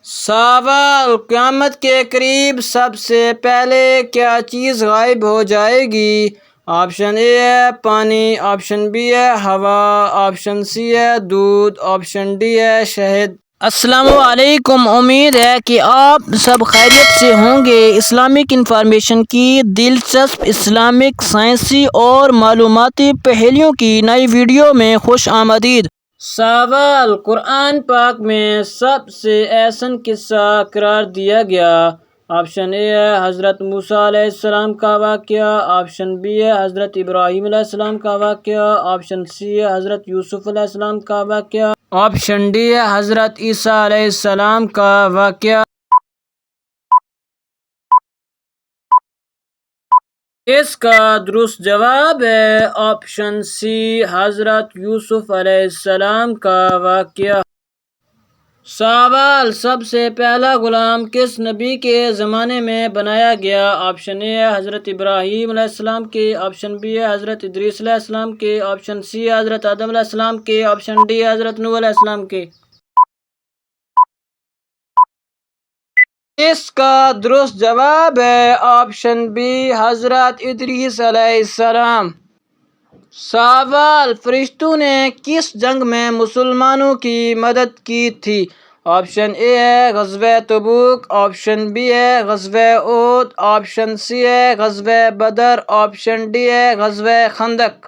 سوال: قیامت کے قریب سب سے پہلے کیا چیز غائب ہو جائے گی؟ آپشن اے ہے پانی، آپشن بی ہے ہوا، آپشن سی ہے دودھ، آپشن ڈی ہے شہد۔ السلام علیکم، امید ہے کہ آپ سب خیریت سے ہوں گے۔ اسلامک انفارمیشن کی دلچسپ اسلامک، سائنسی اور معلوماتی پہلیوں کی نئی ویڈیو میں خوش آمدید۔ سوال: قرآن پاک میں سب سے احسن قصہ قرار دیا گیا؟ آپشن اے ہے حضرت موسیٰ علیہ السلام کا واقعہ، آپشن بی ہے حضرت ابراہیم علیہ السلام کا واقعہ، آپشن سی ہے حضرت یوسف علیہ السلام کا واقعہ، آپشن ڈی ہے حضرت عیسیٰ علیہ السلام کا واقعہ۔ اس کا درست جواب ہے آپشن سی، حضرت یوسف علیہ السلام کا واقعہ۔ سوال: سب سے پہلا غلام کس نبی کے زمانے میں بنایا گیا؟ آپشن اے ہے حضرت ابراہیم علیہ السلام کے، آپشن بی ہے حضرت ادریس علیہ السلام کے، آپشن سی ہے حضرت آدم علیہ السلام کے، آپشن ڈی ہے حضرت نوح علیہ السلام کے۔ اس کا درست جواب ہے آپشن بی، حضرت ادریس علیہ السلام۔ سوال: فرشتوں نے کس جنگ میں مسلمانوں کی مدد کی تھی؟ آپشن اے ہے غزوہ تبوک، آپشن بی ہے غزوہ احد، آپشن سی ہے غزوہ بدر، آپشن ڈی ہے غزوہ خندق۔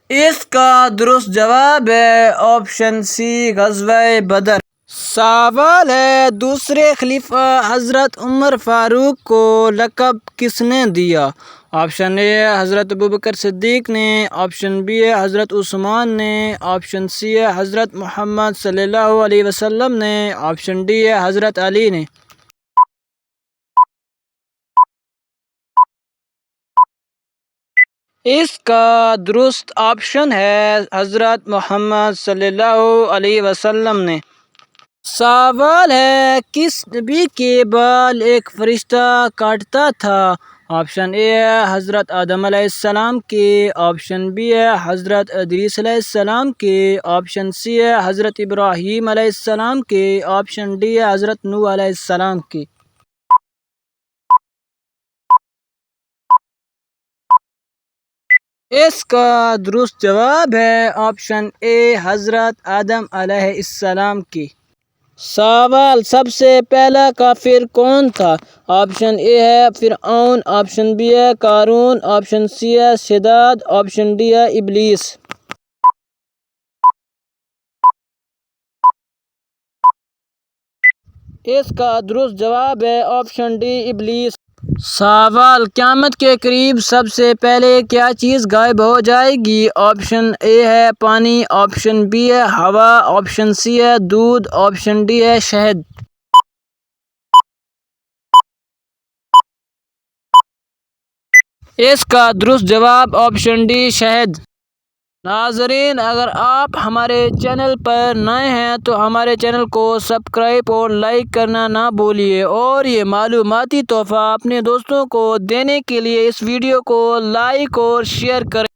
اس کا درست جواب ہے آپشن سی، غزوہ بدر۔ سوال ہے: دوسرے خلیفہ حضرت عمر فاروق کو لقب کس نے دیا؟ آپشن اے ہے حضرت ابوبکر صدیق نے، آپشن بی ہے حضرت عثمان نے، آپشن سی ہے حضرت محمد صلی اللہ علیہ وسلم نے، آپشن ڈی ہے حضرت علی نے۔ اس کا درست آپشن ہے حضرت محمد صلی اللہ علیہ وسلم نے۔ سوال ہے: کس نبی کے بال ایک فرشتہ کاٹتا تھا؟ آپشن اے ہے حضرت آدم علیہ السلام کے، آپشن بی ہے حضرت ادریس علیہ السلام کے، آپشن سی ہے حضرت ابراہیم علیہ السلام کے، آپشن ڈی ہے حضرت نوح علیہ السلام کے۔ اس کا درست جواب ہے آپشن اے، حضرت آدم علیہ السلام کے۔ سوال: سب سے پہلا کافر کون تھا؟ آپشن اے ہے فرعون، آپشن بی ہے قارون، آپشن سی ہے شداد، آپشن ڈی ہے ابلیس۔ اس کا درست جواب ہے آپشن ڈی، ابلیس۔ سوال: قیامت کے قریب سب سے پہلے کیا چیز غائب ہو جائے گی؟ آپشن اے ہے پانی، آپشن بی ہے ہوا، آپشن سی ہے دودھ، آپشن ڈی ہے شہد۔ اس کا درست جواب آپشن ڈی، شہد۔ ناظرین، اگر آپ ہمارے چینل پر نئے ہیں تو ہمارے چینل کو سبسکرائب اور لائک کرنا نہ بھولیے، اور یہ معلوماتی تحفہ اپنے دوستوں کو دینے کے لیے اس ویڈیو کو لائک اور شیئر کریں۔